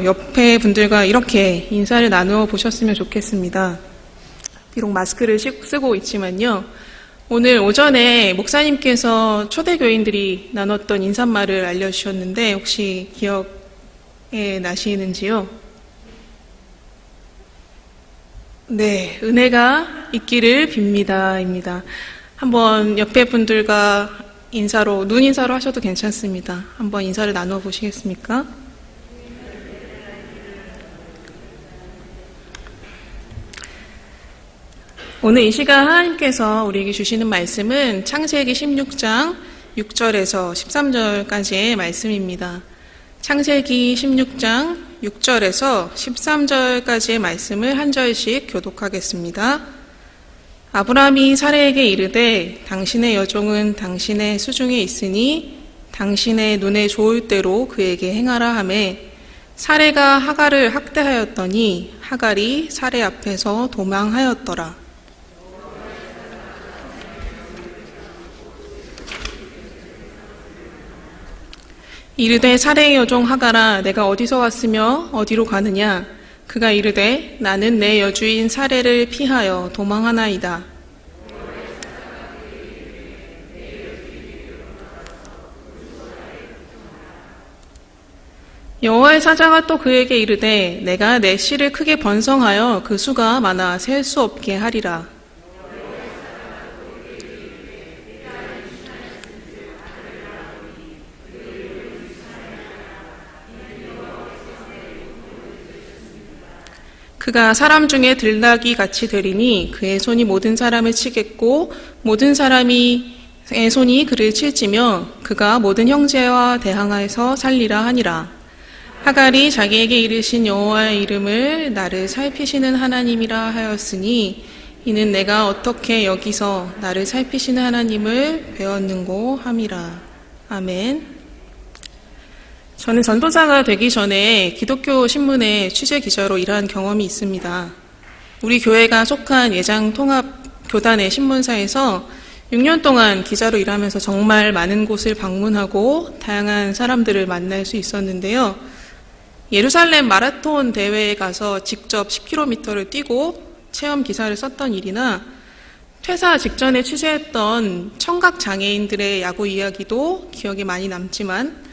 옆에 분들과 이렇게 인사를 나누어 보셨으면 좋겠습니다. 비록 마스크를 쓰고 있지만요. 오늘 오전에 목사님께서 초대교인들이 나눴던 인사말을 알려주셨는데 혹시 기억에 나시는지요? 네, 은혜가 있기를 빕니다입니다. 한번 옆에 분들과 눈 인사로 하셔도 괜찮습니다. 한번 인사를 나누어 보시겠습니까? 오늘 이 시간 하나님께서 우리에게 주시는 말씀은 창세기 16장 6절에서 13절까지의 말씀입니다. 창세기 16장 6절에서 13절까지의 말씀을 한 절씩 교독하겠습니다. 아브라함이 사레에게 이르되 당신의 여종은 당신의 수중에 있으니 당신의 눈에 좋을 대로 그에게 행하라 하매 사레가 하갈을 학대하였더니 하갈이 사레 앞에서 도망하였더라. 이르되 사레의 여종 하갈아 내가 어디서 왔으며 어디로 가느냐 그가 이르되 나는 내 여주인 사레를 피하여 도망하나이다. 여호와의 사자가 또 그에게 이르되 내가 내 씨를 크게 번성하여 그 수가 많아 셀 수 없게 하리라. 그가 사람 중에 들나귀 같이 되리니 그의 손이 모든 사람을 치겠고 모든 사람의 손이 그를 칠지며 그가 모든 형제와 대항하여서 살리라 하니라. 하갈이 자기에게 이르신 여호와의 이름을 나를 살피시는 하나님이라 하였으니 이는 내가 어떻게 여기서 나를 살피시는 하나님을 배웠는고 함이라. 아멘. 저는 전도자가 되기 전에 기독교 신문의 취재 기자로 일한 경험이 있습니다. 우리 교회가 속한 예장통합교단의 신문사에서 6년 동안 기자로 일하면서 정말 많은 곳을 방문하고 다양한 사람들을 만날 수 있었는데요. 예루살렘 마라톤 대회에 가서 직접 10km를 뛰고 체험 기사를 썼던 일이나 퇴사 직전에 취재했던 청각장애인들의 야구 이야기도 기억에 많이 남지만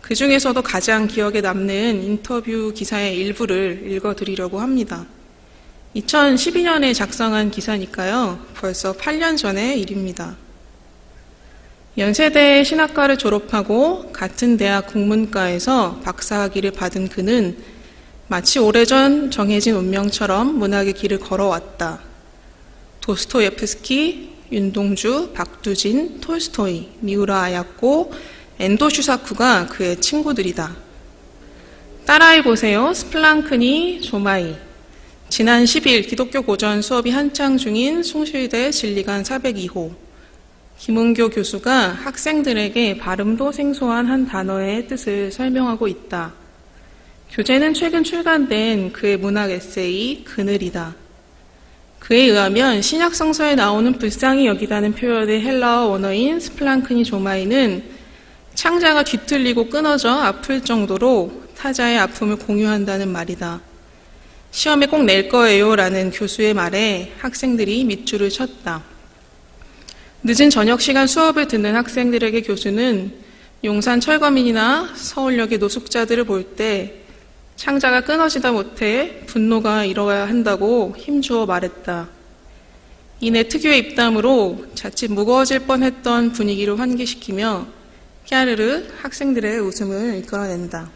그 중에서도 가장 기억에 남는 인터뷰 기사의 일부를 읽어드리려고 합니다. 2012년에 작성한 기사니까요. 벌써 8년 전의 일입니다. 연세대 신학과를 졸업하고 같은 대학 국문과에서 박사학위를 받은 그는 마치 오래전 정해진 운명처럼 문학의 길을 걸어왔다. 도스토예프스키, 윤동주, 박두진, 톨스토이, 미우라 아야코, 엔도 슈사쿠가 그의 친구들이다. 따라해보세요. 스플랑크니 조마이. 지난 10일 기독교 고전 수업이 한창 중인 숭실대 진리관 402호. 김은교 교수가 학생들에게 발음도 생소한 한 단어의 뜻을 설명하고 있다. 교재는 최근 출간된 그의 문학 에세이 그늘이다. 그에 의하면 신약 성서에 나오는 불쌍히 여기다는 표현의 헬라어 원어인 스플랑크니 조마이는 창자가 뒤틀리고 끊어져 아플 정도로 타자의 아픔을 공유한다는 말이다. 시험에 꼭 낼 거예요 라는 교수의 말에 학생들이 밑줄을 쳤다. 늦은 저녁 시간 수업을 듣는 학생들에게 교수는 용산 철거민이나 서울역의 노숙자들을 볼 때 창자가 끊어지다 못해 분노가 일어야 한다고 힘주어 말했다. 이내 특유의 입담으로 자칫 무거워질 뻔했던 분위기를 환기시키며 꺄르르 학생들의 웃음을 이끌어낸다.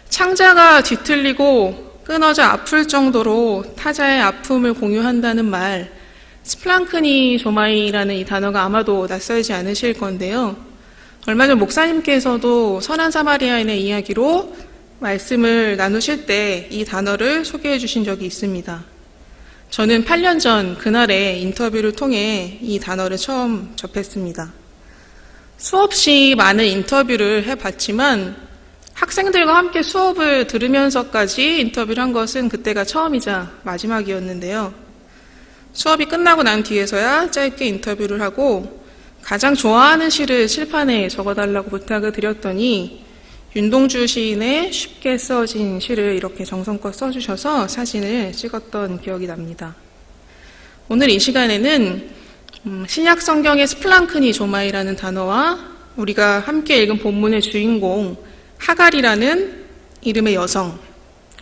창자가 뒤틀리고 끊어져 아플 정도로 타자의 아픔을 공유한다는 말, 스플랑크니 조마이라는 이 단어가 아마도 낯설지 않으실 건데요. 얼마 전 목사님께서도 선한 사마리아인의 이야기로 말씀을 나누실 때 이 단어를 소개해 주신 적이 있습니다. 저는 8년 전 그날의 인터뷰를 통해 이 단어를 처음 접했습니다. 수없이 많은 인터뷰를 해봤지만 학생들과 함께 수업을 들으면서까지 인터뷰를 한 것은 그때가 처음이자 마지막이었는데요. 수업이 끝나고 난 뒤에서야 짧게 인터뷰를 하고 가장 좋아하는 시를 칠판에 적어달라고 부탁을 드렸더니 윤동주 시인의 쉽게 써진 시를 이렇게 정성껏 써주셔서 사진을 찍었던 기억이 납니다. 오늘 이 시간에는 신약 성경의 스플랑크니 조마이라는 단어와 우리가 함께 읽은 본문의 주인공 하갈이라는 이름의 여성,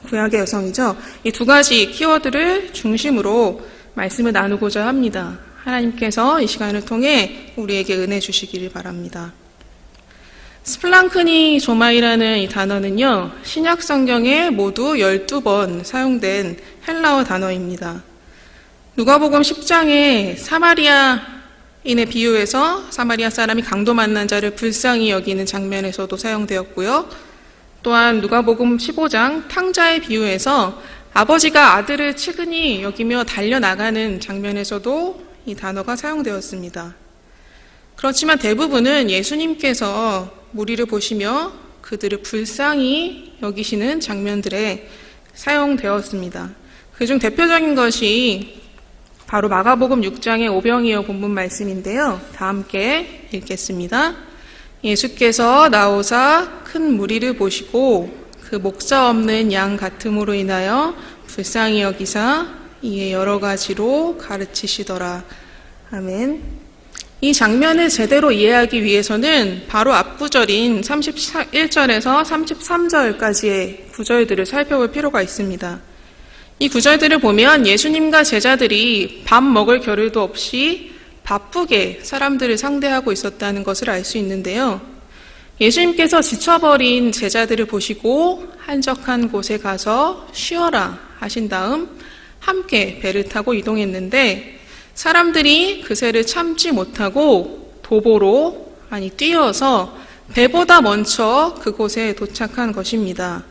구약의 여성이죠. 이 두 가지 키워드를 중심으로 말씀을 나누고자 합니다. 하나님께서 이 시간을 통해 우리에게 은혜 주시기를 바랍니다. 스플랑크니 조마이라는 이 단어는요, 신약 성경에 모두 12번 사용된 헬라어 단어입니다. 누가복음 10장에 사마리아인의 비유에서 사마리아 사람이 강도 만난 자를 불쌍히 여기는 장면에서도 사용되었고요. 또한 누가복음 15장 탕자의 비유에서 아버지가 아들을 측은히 여기며 달려나가는 장면에서도 이 단어가 사용되었습니다. 그렇지만 대부분은 예수님께서 무리를 보시며 그들을 불쌍히 여기시는 장면들에 사용되었습니다. 그중 대표적인 것이 바로 마가복음 6장의 오병이어 본문 말씀인데요. 다 함께 읽겠습니다. 예수께서 나오사 큰 무리를 보시고 그 목자 없는 양 같음으로 인하여 불쌍히 여기사 이에 여러 가지로 가르치시더라. 아멘. 이 장면을 제대로 이해하기 위해서는 바로 앞구절인 31절에서 33절까지의 구절들을 살펴볼 필요가 있습니다. 이 구절들을 보면 예수님과 제자들이 밥 먹을 겨를도 없이 바쁘게 사람들을 상대하고 있었다는 것을 알 수 있는데요. 예수님께서 지쳐버린 제자들을 보시고 한적한 곳에 가서 쉬어라 하신 다음 함께 배를 타고 이동했는데 사람들이 그새를 참지 못하고 도보로 뛰어서 배보다 먼저 그곳에 도착한 것입니다.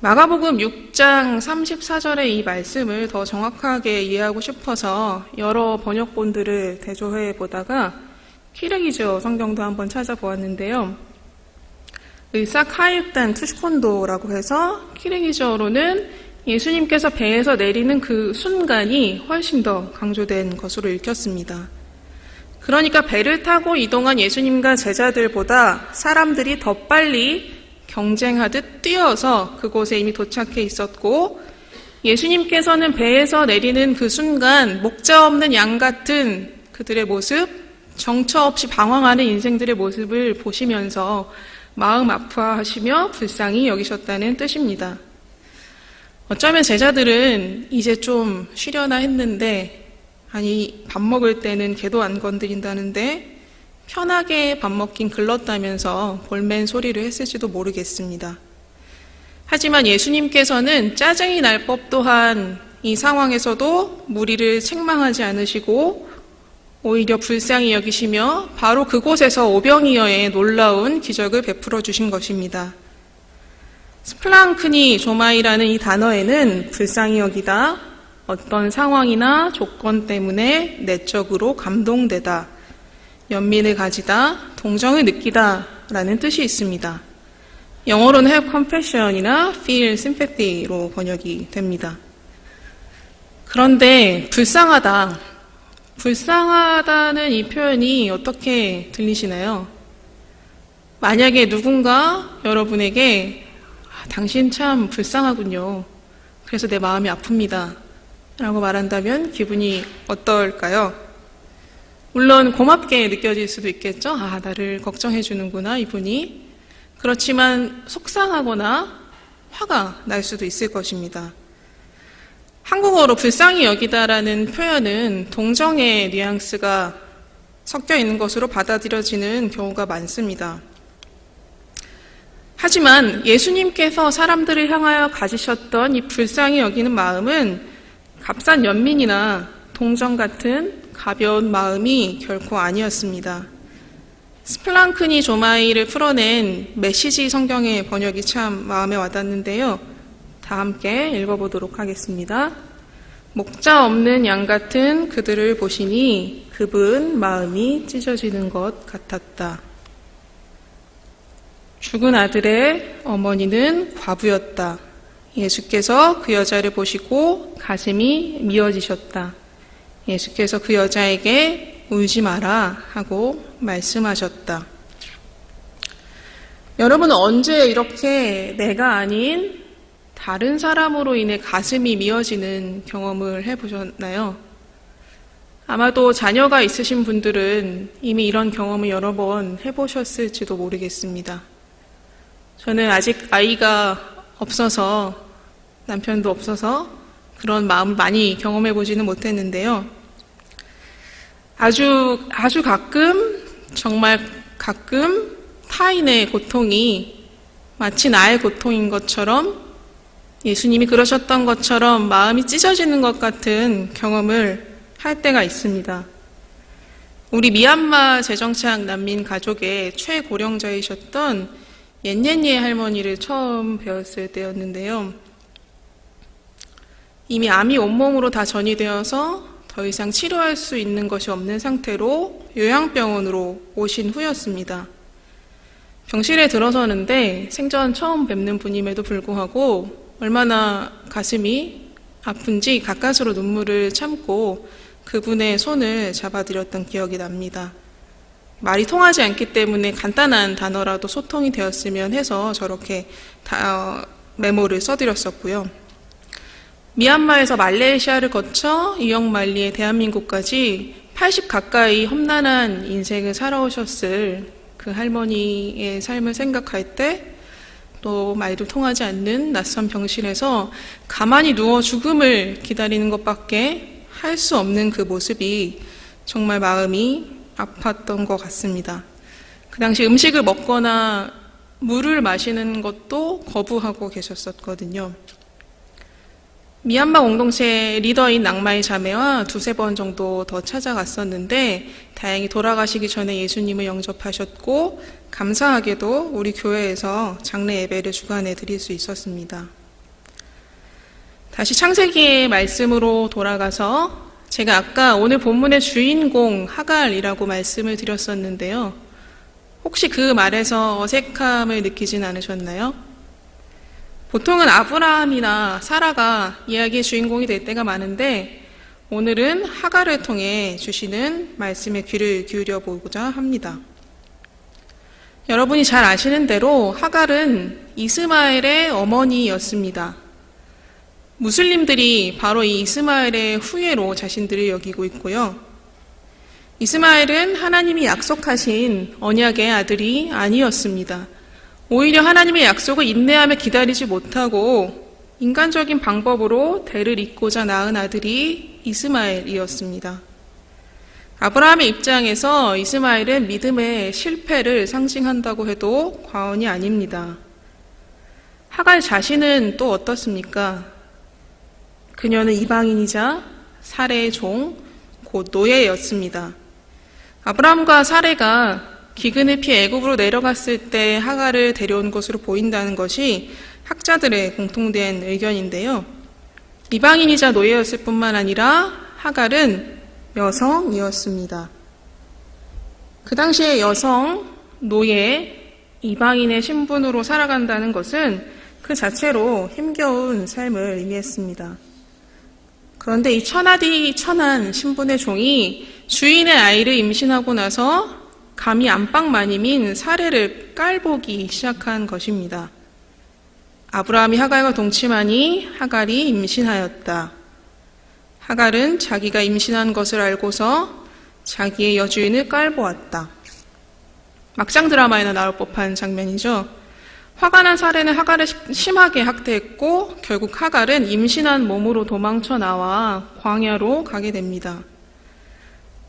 마가복음 6장 34절의 이 말씀을 더 정확하게 이해하고 싶어서 여러 번역본들을 대조해 보다가 키르기저 성경도 한번 찾아보았는데요. 의사카입단 투시콘도라고 해서 키르기저어로는 예수님께서 배에서 내리는 그 순간이 훨씬 더 강조된 것으로 읽혔습니다. 그러니까 배를 타고 이동한 예수님과 제자들보다 사람들이 더 빨리 경쟁하듯 뛰어서 그곳에 이미 도착해 있었고 예수님께서는 배에서 내리는 그 순간 목자 없는 양 같은 그들의 모습, 정처 없이 방황하는 인생들의 모습을 보시면서 마음 아파하시며 불쌍히 여기셨다는 뜻입니다. 어쩌면 제자들은 이제 좀 쉬려나 했는데 밥 먹을 때는 개도 안 건드린다는데 편하게 밥 먹긴 글렀다면서 볼멘 소리를 했을지도 모르겠습니다. 하지만 예수님께서는 짜증이 날 법도 한 이 상황에서도 무리를 책망하지 않으시고 오히려 불쌍히 여기시며 바로 그곳에서 오병이어의 놀라운 기적을 베풀어 주신 것입니다. 스플랑크니 조마이라는 이 단어에는 불쌍히 여기다, 어떤 상황이나 조건 때문에 내적으로 감동되다, 연민을 가지다, 동정을 느끼다 라는 뜻이 있습니다. 영어로는 have compassion이나 feel sympathy로 번역이 됩니다. 그런데 불쌍하다는 이 표현이 어떻게 들리시나요? 만약에 누군가 여러분에게 당신 참 불쌍하군요. 그래서 내 마음이 아픕니다. 라고 말한다면 기분이 어떨까요? 물론 고맙게 느껴질 수도 있겠죠. 나를 걱정해 주는구나, 이분이. 그렇지만 속상하거나 화가 날 수도 있을 것입니다. 한국어로 불쌍히 여기다라는 표현은 동정의 뉘앙스가 섞여 있는 것으로 받아들여지는 경우가 많습니다. 하지만 예수님께서 사람들을 향하여 가지셨던 이 불쌍히 여기는 마음은 값싼 연민이나 동정 같은 가벼운 마음이 결코 아니었습니다. 스플랑크니 조마이를 풀어낸 메시지 성경의 번역이 참 마음에 와닿는데요. 다 함께 읽어보도록 하겠습니다. 목자 없는 양 같은 그들을 보시니 그분 마음이 찢어지는 것 같았다. 죽은 아들의 어머니는 과부였다. 예수께서 그 여자를 보시고 가슴이 미어지셨다. 예수께서 그 여자에게 울지 마라 하고 말씀하셨다. 여러분은 언제 이렇게 내가 아닌 다른 사람으로 인해 가슴이 미어지는 경험을 해보셨나요? 아마도 자녀가 있으신 분들은 이미 이런 경험을 여러 번 해보셨을지도 모르겠습니다. 저는 아직 아이가 없어서, 남편도 없어서 그런 마음을 많이 경험해보지는 못했는데요. 아주 가끔, 정말 가끔 타인의 고통이 마치 나의 고통인 것처럼, 예수님이 그러셨던 것처럼 마음이 찢어지는 것 같은 경험을 할 때가 있습니다. 우리 미얀마 재정착 난민 가족의 최고령자이셨던 옌옌예 할머니를 처음 배웠을 때였는데요. 이미 암이 온몸으로 다 전이되어서 더 이상 치료할 수 있는 것이 없는 상태로 요양병원으로 오신 후였습니다. 병실에 들어서는데 생전 처음 뵙는 분임에도 불구하고 얼마나 가슴이 아픈지 가까스로 눈물을 참고 그분의 손을 잡아드렸던 기억이 납니다. 말이 통하지 않기 때문에 간단한 단어라도 소통이 되었으면 해서 저렇게 메모를 써드렸었고요. 미얀마에서 말레이시아를 거쳐 이역만리의 대한민국까지 80 가까이 험난한 인생을 살아오셨을 그 할머니의 삶을 생각할 때, 또 말도 통하지 않는 낯선 병실에서 가만히 누워 죽음을 기다리는 것밖에 할 수 없는 그 모습이 정말 마음이 아팠던 것 같습니다. 그 당시 음식을 먹거나 물을 마시는 것도 거부하고 계셨었거든요. 미얀마 공동체 리더인 낙마의 자매와 두세 번 정도 더 찾아갔었는데 다행히 돌아가시기 전에 예수님을 영접하셨고 감사하게도 우리 교회에서 장례 예배를 주관해 드릴 수 있었습니다. 다시 창세기의 말씀으로 돌아가서 제가 아까 오늘 본문의 주인공 하갈이라고 말씀을 드렸었는데요. 혹시 그 말에서 어색함을 느끼진 않으셨나요? 보통은 아브라함이나 사라가 이야기의 주인공이 될 때가 많은데 오늘은 하갈을 통해 주시는 말씀에 귀를 기울여 보고자 합니다. 여러분이 잘 아시는 대로 하갈은 이스마엘의 어머니였습니다. 무슬림들이 바로 이 이스마엘의 후예로 자신들을 여기고 있고요. 이스마엘은 하나님이 약속하신 언약의 아들이 아니었습니다. 오히려 하나님의 약속을 인내하며 기다리지 못하고 인간적인 방법으로 대를 잇고자 낳은 아들이 이스마엘이었습니다. 아브라함의 입장에서 이스마엘은 믿음의 실패를 상징한다고 해도 과언이 아닙니다. 하갈 자신은 또 어떻습니까? 그녀는 이방인이자 사레의 종, 곧 노예였습니다. 아브라함과 사레가 기근을 피해 애굽으로 내려갔을 때 하갈을 데려온 것으로 보인다는 것이 학자들의 공통된 의견인데요. 이방인이자 노예였을 뿐만 아니라 하갈은 여성이었습니다. 그 당시에 여성, 노예, 이방인의 신분으로 살아간다는 것은 그 자체로 힘겨운 삶을 의미했습니다. 그런데 이 천하디 천한 신분의 종이 주인의 아이를 임신하고 나서 감히 안방마님인 사례를 깔보기 시작한 것입니다. 아브라함이 하갈과 동침하니 하갈이 임신하였다. 하갈은 자기가 임신한 것을 알고서 자기의 여주인을 깔보았다. 막장 드라마에나 나올 법한 장면이죠. 화가 난 사례는 하갈을 심하게 학대했고 결국 하갈은 임신한 몸으로 도망쳐 나와 광야로 가게 됩니다.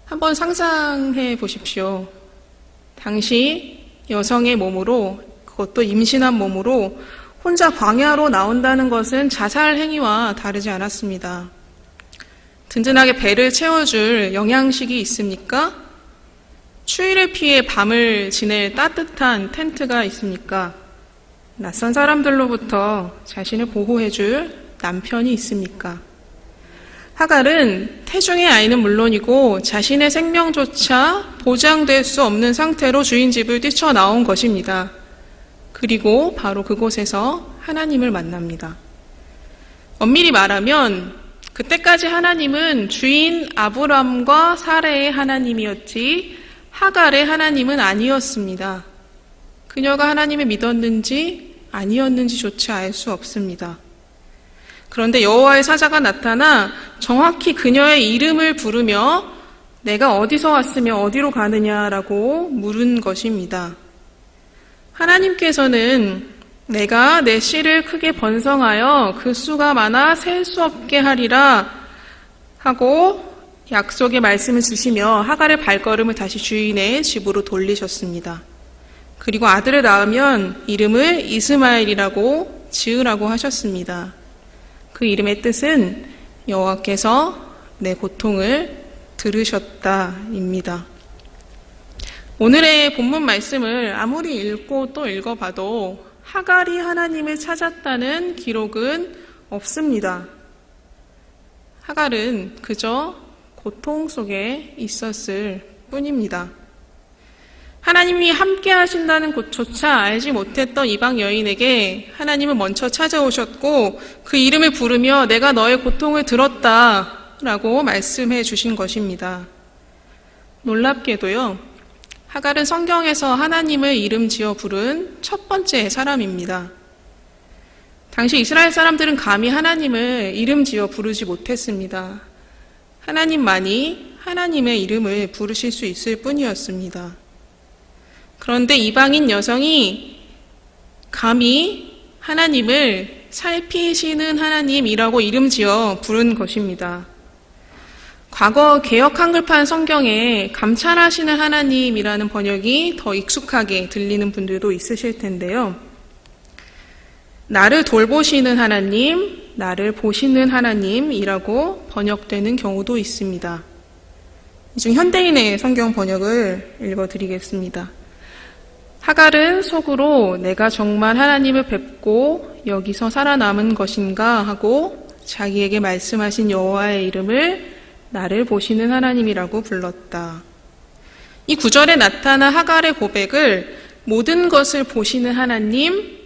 한번 상상해 보십시오. 당시 여성의 몸으로, 그것도 임신한 몸으로 혼자 광야로 나온다는 것은 자살 행위와 다르지 않았습니다. 든든하게 배를 채워줄 영양식이 있습니까? 추위를 피해 밤을 지낼 따뜻한 텐트가 있습니까? 낯선 사람들로부터 자신을 보호해줄 남편이 있습니까? 하갈은 태중의 아이는 물론이고 자신의 생명조차 보장될 수 없는 상태로 주인 집을 뛰쳐나온 것입니다. 그리고 바로 그곳에서 하나님을 만납니다. 엄밀히 말하면 그때까지 하나님은 주인 아브람과 사레의 하나님이었지 하갈의 하나님은 아니었습니다. 그녀가 하나님을 믿었는지 아니었는지조차 알 수 없습니다. 그런데 여호와의 사자가 나타나 정확히 그녀의 이름을 부르며 내가 어디서 왔으며 어디로 가느냐라고 물은 것입니다. 하나님께서는 내가 내 씨를 크게 번성하여 그 수가 많아 셀 수 없게 하리라 하고 약속의 말씀을 주시며 하갈의 발걸음을 다시 주인의 집으로 돌리셨습니다. 그리고 아들을 낳으면 이름을 이스마엘이라고 지으라고 하셨습니다. 그 이름의 뜻은 여호와께서 내 고통을 들으셨다입니다. 오늘의 본문 말씀을 아무리 읽고 또 읽어봐도 하갈이 하나님을 찾았다는 기록은 없습니다. 하갈은 그저 고통 속에 있었을 뿐입니다. 하나님이 함께 하신다는 것조차 알지 못했던 이방 여인에게 하나님은 먼저 찾아오셨고 그 이름을 부르며 내가 너의 고통을 들었다라고 말씀해 주신 것입니다. 놀랍게도요, 하갈은 성경에서 하나님을 이름 지어 부른 첫 번째 사람입니다. 당시 이스라엘 사람들은 감히 하나님을 이름 지어 부르지 못했습니다. 하나님만이 하나님의 이름을 부르실 수 있을 뿐이었습니다. 그런데 이방인 여성이 감히 하나님을 살피시는 하나님이라고 이름 지어 부른 것입니다. 과거 개역 한글판 성경에 감찰하시는 하나님이라는 번역이 더 익숙하게 들리는 분들도 있으실 텐데요. 나를 돌보시는 하나님, 나를 보시는 하나님이라고 번역되는 경우도 있습니다. 이 중 현대인의 성경 번역을 읽어드리겠습니다. 하갈은 속으로 내가 정말 하나님을 뵙고 여기서 살아남은 것인가 하고 자기에게 말씀하신 여호와의 이름을 나를 보시는 하나님이라고 불렀다. 이 구절에 나타난 하갈의 고백을 모든 것을 보시는 하나님,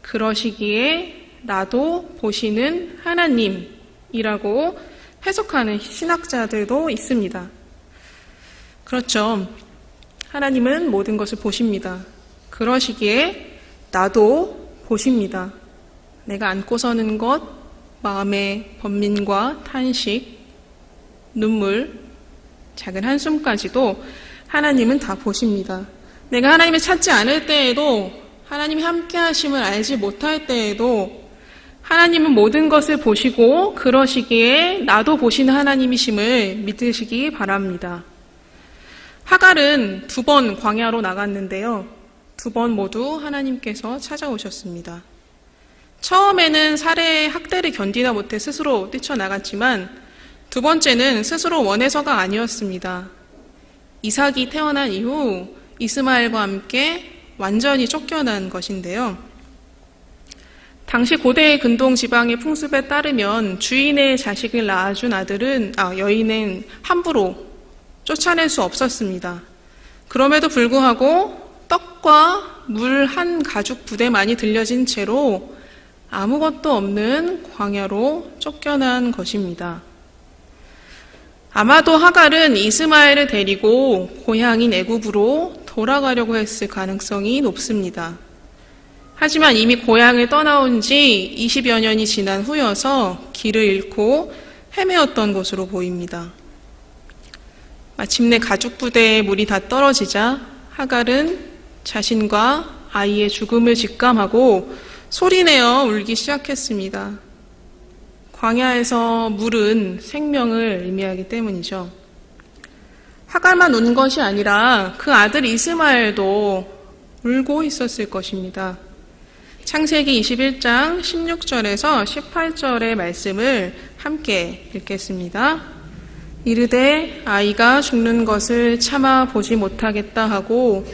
그러시기에 나도 보시는 하나님이라고 해석하는 신학자들도 있습니다. 그렇죠. 하나님은 모든 것을 보십니다. 그러시기에 나도 보십니다. 내가 안고 서는 것, 마음의 번민과 탄식, 눈물, 작은 한숨까지도 하나님은 다 보십니다. 내가 하나님을 찾지 않을 때에도, 하나님이 함께 하심을 알지 못할 때에도 하나님은 모든 것을 보시고 그러시기에 나도 보시는 하나님이심을 믿으시기 바랍니다. 하갈은 2번 광야로 나갔는데요. 2번 모두 하나님께서 찾아오셨습니다. 처음에는 살해의 학대를 견디다 못해 스스로 뛰쳐나갔지만 2번째는 스스로 원해서가 아니었습니다. 이삭이 태어난 이후 이스마엘과 함께 완전히 쫓겨난 것인데요. 당시 고대 근동 지방의 풍습에 따르면 주인의 자식을 낳아준 여인은 함부로 쫓아낼 수 없었습니다. 그럼에도 불구하고 떡과 물 한 가죽 부대만이 들려진 채로 아무것도 없는 광야로 쫓겨난 것입니다. 아마도 하갈은 이스마엘을 데리고 고향인 애굽으로 돌아가려고 했을 가능성이 높습니다. 하지만 이미 고향을 떠나온 지 20여 년이 지난 후여서 길을 잃고 헤매었던 것으로 보입니다. 마침내 가죽 부대에 물이 다 떨어지자 하갈은 자신과 아이의 죽음을 직감하고 소리내어 울기 시작했습니다. 광야에서 물은 생명을 의미하기 때문이죠. 하갈만 운 것이 아니라 그 아들 이스마엘도 울고 있었을 것입니다. 창세기 21장 16절에서 18절의 말씀을 함께 읽겠습니다. 이르되 아이가 죽는 것을 참아 보지 못하겠다 하고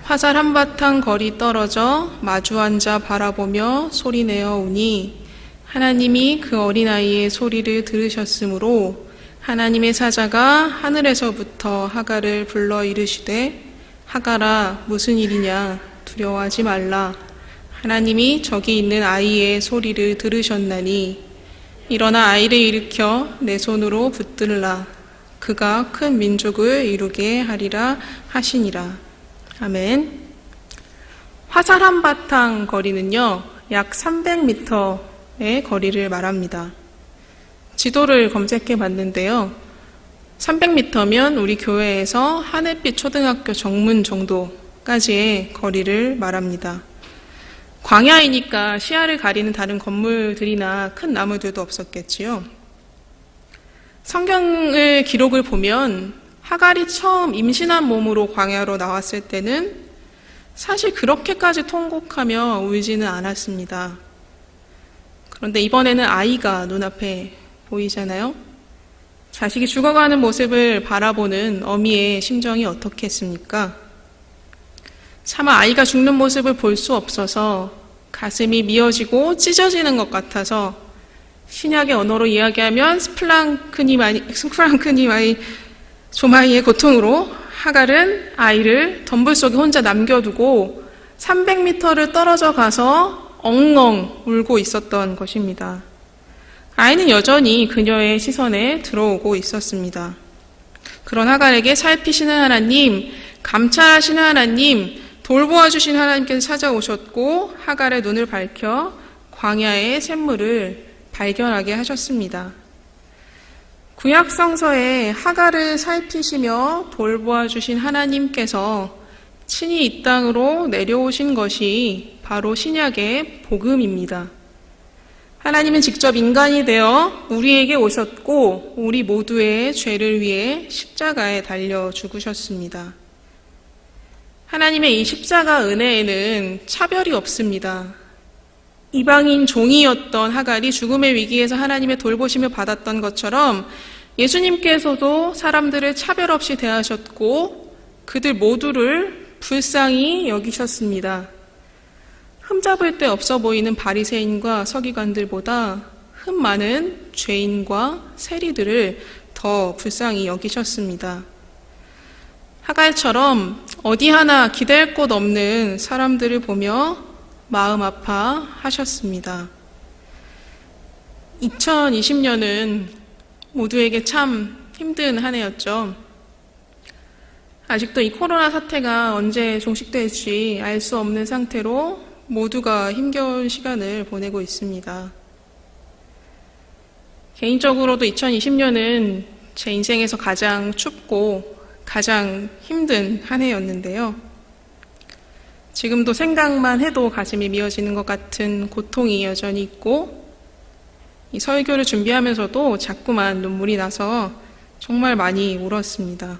화살 한바탕 거리 떨어져 마주 앉아 바라보며 소리내어 우니 하나님이 그 어린아이의 소리를 들으셨으므로 하나님의 사자가 하늘에서부터 하갈을 불러 이르시되 하갈아 무슨 일이냐 두려워하지 말라 하나님이 저기 있는 아이의 소리를 들으셨나니 일어나 아이를 일으켜 내 손으로 붙들라 그가 큰 민족을 이루게 하리라 하시니라. 아멘. 화살 한 바탕 거리는요, 약 300m의 거리를 말합니다. 지도를 검색해 봤는데요. 300m면 우리 교회에서 하늘빛 초등학교 정문 정도까지의 거리를 말합니다. 광야이니까 시야를 가리는 다른 건물들이나 큰 나무들도 없었겠지요. 성경의 기록을 보면 하갈이 처음 임신한 몸으로 광야로 나왔을 때는 사실 그렇게까지 통곡하며 울지는 않았습니다. 그런데 이번에는 아이가 눈앞에 보이잖아요. 자식이 죽어가는 모습을 바라보는 어미의 심정이 어떻겠습니까? 차마 아이가 죽는 모습을 볼 수 없어서 가슴이 미어지고 찢어지는 것 같아서 신약의 언어로 이야기하면 스플랑크니마이 조마이의 고통으로 하갈은 아이를 덤불 속에 혼자 남겨두고 300m를 떨어져 가서 엉엉 울고 있었던 것입니다. 아이는 여전히 그녀의 시선에 들어오고 있었습니다. 그런 하갈에게 살피시는 하나님, 감찰하시는 하나님, 돌보아 주신 하나님께서 찾아오셨고 하갈의 눈을 밝혀 광야의 샘물을 발견하게 하셨습니다. 구약 성서에 하갈을 살피시며 돌보아 주신 하나님께서 친히 이 땅으로 내려오신 것이 바로 신약의 복음입니다. 하나님은 직접 인간이 되어 우리에게 오셨고 우리 모두의 죄를 위해 십자가에 달려 죽으셨습니다. 하나님의 이 십자가 은혜에는 차별이 없습니다. 이방인 종이었던 하갈이 죽음의 위기에서 하나님의 돌보심을 받았던 것처럼 예수님께서도 사람들을 차별 없이 대하셨고 그들 모두를 불쌍히 여기셨습니다. 흠잡을 데 없어 보이는 바리새인과 서기관들보다 흠 많은 죄인과 세리들을 더 불쌍히 여기셨습니다. 하갈처럼 어디 하나 기댈 곳 없는 사람들을 보며 마음 아파하셨습니다. 2020년은 모두에게 참 힘든 한 해였죠. 아직도 이 코로나 사태가 언제 종식될지 알 수 없는 상태로 모두가 힘겨운 시간을 보내고 있습니다. 개인적으로도 2020년은 제 인생에서 가장 춥고 가장 힘든 한 해였는데요. 지금도 생각만 해도 가슴이 미어지는 것 같은 고통이 여전히 있고 이 설교를 준비하면서도 자꾸만 눈물이 나서 정말 많이 울었습니다.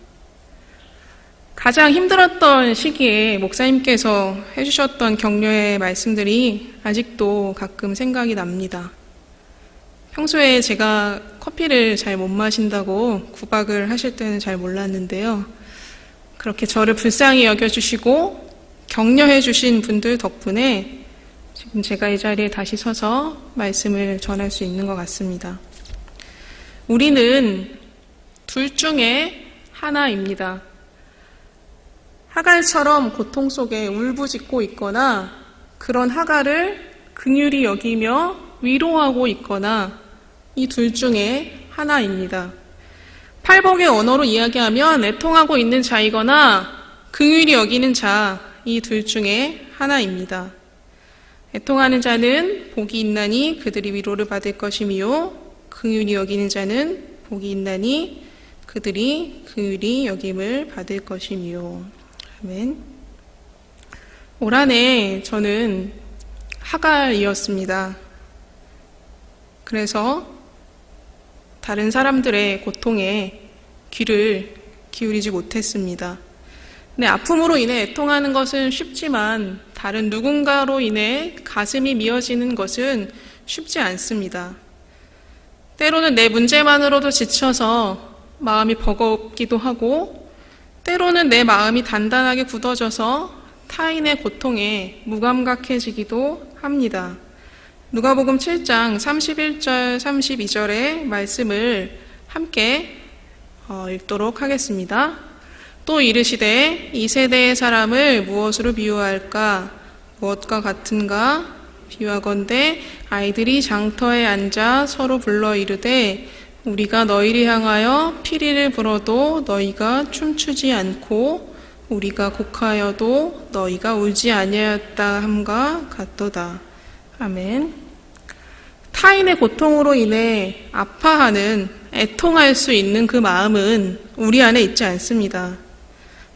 가장 힘들었던 시기에 목사님께서 해주셨던 격려의 말씀들이 아직도 가끔 생각이 납니다. 평소에 제가 커피를 잘 못 마신다고 구박을 하실 때는 잘 몰랐는데요. 그렇게 저를 불쌍히 여겨주시고 격려해 주신 분들 덕분에 지금 제가 이 자리에 다시 서서 말씀을 전할 수 있는 것 같습니다. 우리는 둘 중에 하나입니다. 하갈처럼 고통 속에 울부짖고 있거나 그런 하갈을 긍휼히 여기며 위로하고 있거나 이 둘 중에 하나입니다. 팔복의 언어로 이야기하면 애통하고 있는 자이거나 긍휼히 여기는 자, 이 둘 중에 하나입니다. 애통하는 자는 복이 있나니 그들이 위로를 받을 것이며 긍휼히 여기는 자는 복이 있나니 그들이 긍휼히 여김을 받을 것이며. 아멘. 올 한 해 저는 하갈이었습니다. 그래서 다른 사람들의 고통에 귀를 기울이지 못했습니다. 네, 아픔으로 인해 애통하는 것은 쉽지만 다른 누군가로 인해 가슴이 미어지는 것은 쉽지 않습니다. 때로는 내 문제만으로도 지쳐서 마음이 버겁기도 하고 때로는 내 마음이 단단하게 굳어져서 타인의 고통에 무감각해지기도 합니다. 누가복음 7장 31절 32절의 말씀을 함께 읽도록 하겠습니다. 또 이르시되 이 세대의 사람을 무엇으로 비유할까? 무엇과 같은가? 비유하건대 아이들이 장터에 앉아 서로 불러 이르되 우리가 너희를 향하여 피리를 불어도 너희가 춤추지 않고 우리가 곡하여도 너희가 울지 아니하였다 함과 같도다. 아멘. 타인의 고통으로 인해 아파하는, 애통할 수 있는 그 마음은 우리 안에 있지 않습니다.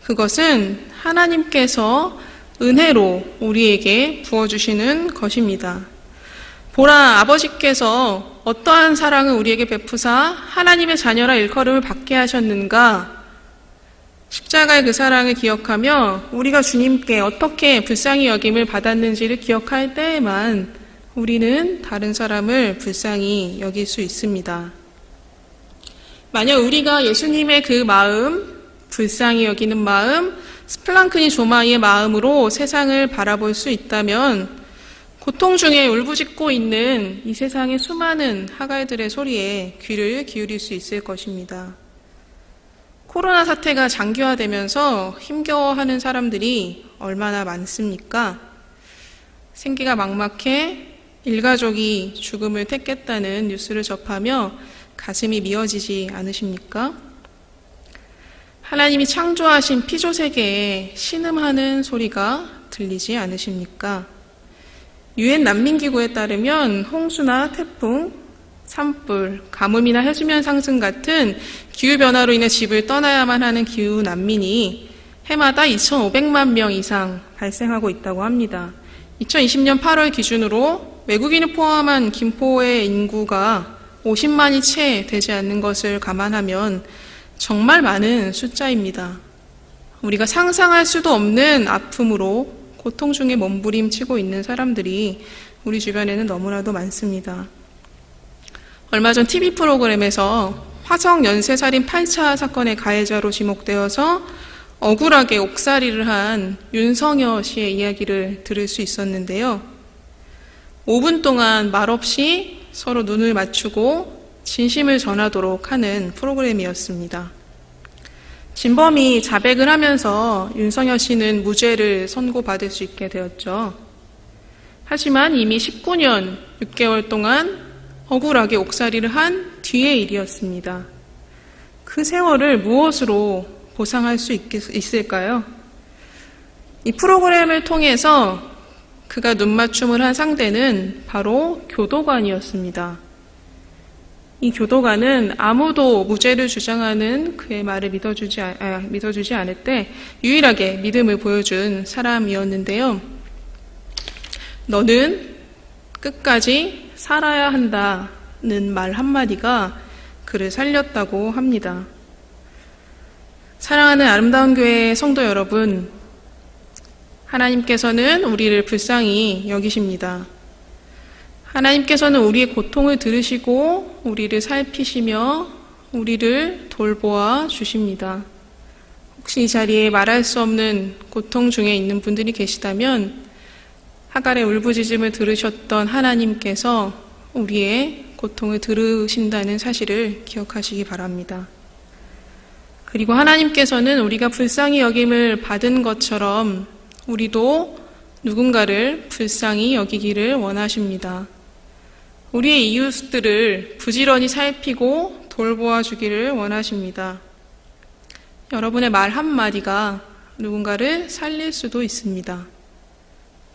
그것은 하나님께서 은혜로 우리에게 부어주시는 것입니다. 보라, 아버지께서 어떠한 사랑을 우리에게 베푸사 하나님의 자녀라 일컬음을 받게 하셨는가? 십자가의 그 사랑을 기억하며 우리가 주님께 어떻게 불쌍히 여김을 받았는지를 기억할 때에만 우리는 다른 사람을 불쌍히 여길 수 있습니다. 만약 우리가 예수님의 그 마음, 불쌍히 여기는 마음, 스플랑크니 조마이의 마음으로 세상을 바라볼 수 있다면 고통 중에 울부짖고 있는 이 세상의 수많은 하갈들의 소리에 귀를 기울일 수 있을 것입니다. 코로나 사태가 장기화되면서 힘겨워하는 사람들이 얼마나 많습니까? 생계가 막막해 일가족이 죽음을 택했다는 뉴스를 접하며 가슴이 미어지지 않으십니까? 하나님이 창조하신 피조세계에 신음하는 소리가 들리지 않으십니까? 유엔 난민기구에 따르면 홍수나 태풍, 산불, 가뭄이나 해수면 상승 같은 기후변화로 인해 집을 떠나야만 하는 기후 난민이 해마다 2,500만 명 이상 발생하고 있다고 합니다. 2020년 8월 기준으로 외국인을 포함한 김포의 인구가 50만이 채 되지 않는 것을 감안하면 정말 많은 숫자입니다. 우리가 상상할 수도 없는 아픔으로 고통 중에 몸부림치고 있는 사람들이 우리 주변에는 너무나도 많습니다. 얼마 전 TV 프로그램에서 화성 연쇄살인 8차 사건의 가해자로 지목되어서 억울하게 옥살이를 한 윤성여 씨의 이야기를 들을 수 있었는데요. 5분 동안 말없이 서로 눈을 맞추고 진심을 전하도록 하는 프로그램이었습니다. 진범이 자백을 하면서 윤성여 씨는 무죄를 선고받을 수 있게 되었죠. 하지만 이미 19년 6개월 동안 억울하게 옥살이를 한 뒤의 일이었습니다. 그 세월을 무엇으로 보상할 수 있을까요? 이 프로그램을 통해서 그가 눈맞춤을 한 상대는 바로 교도관이었습니다. 이 교도관은 아무도 무죄를 주장하는 그의 말을 믿어주지 않을 때 유일하게 믿음을 보여준 사람이었는데요. 너는 끝까지 살아야 한다는 말 한마디가 그를 살렸다고 합니다. 사랑하는 아름다운 교회 성도 여러분, 하나님께서는 우리를 불쌍히 여기십니다. 하나님께서는 우리의 고통을 들으시고 우리를 살피시며 우리를 돌보아 주십니다. 혹시 이 자리에 말할 수 없는 고통 중에 있는 분들이 계시다면 하갈의 울부짖음을 들으셨던 하나님께서 우리의 고통을 들으신다는 사실을 기억하시기 바랍니다. 그리고 하나님께서는 우리가 불쌍히 여김을 받은 것처럼 우리도 누군가를 불쌍히 여기기를 원하십니다. 우리의 이웃들을 부지런히 살피고 돌보아 주기를 원하십니다. 여러분의 말 한마디가 누군가를 살릴 수도 있습니다.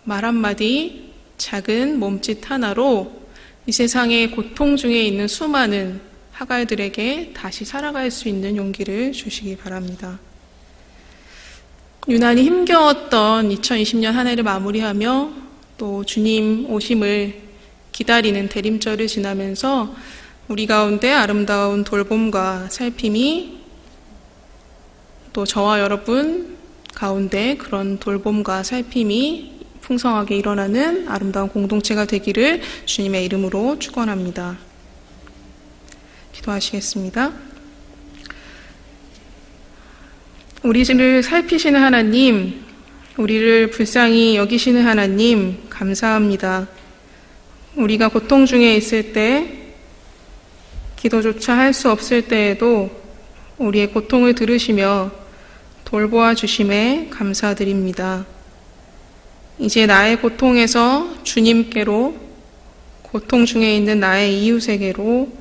말 한마디, 작은 몸짓 하나로 이 세상의 고통 중에 있는 수많은 하갈들에게 다시 살아갈 수 있는 용기를 주시기 바랍니다. 유난히 힘겨웠던 2020년 한 해를 마무리하며 또 주님 오심을 기다리는 대림절을 지나면서 우리 가운데 아름다운 돌봄과 살핌이 또 저와 여러분 가운데 그런 돌봄과 살핌이 풍성하게 일어나는 아름다운 공동체가 되기를 주님의 이름으로 축원합니다. 기도하시겠습니다. 우리를 살피시는 하나님, 우리를 불쌍히 여기시는 하나님, 감사합니다. 우리가 고통 중에 있을 때, 기도조차 할 수 없을 때에도 우리의 고통을 들으시며 돌보아 주심에 감사드립니다. 이제 나의 고통에서 주님께로, 고통 중에 있는 나의 이웃에게로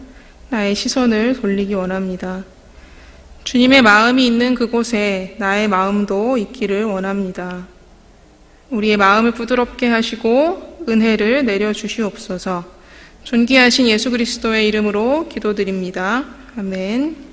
나의 시선을 돌리기 원합니다. 주님의 마음이 있는 그곳에 나의 마음도 있기를 원합니다. 우리의 마음을 부드럽게 하시고 은혜를 내려주시옵소서. 존귀하신 예수 그리스도의 이름으로 기도드립니다. 아멘.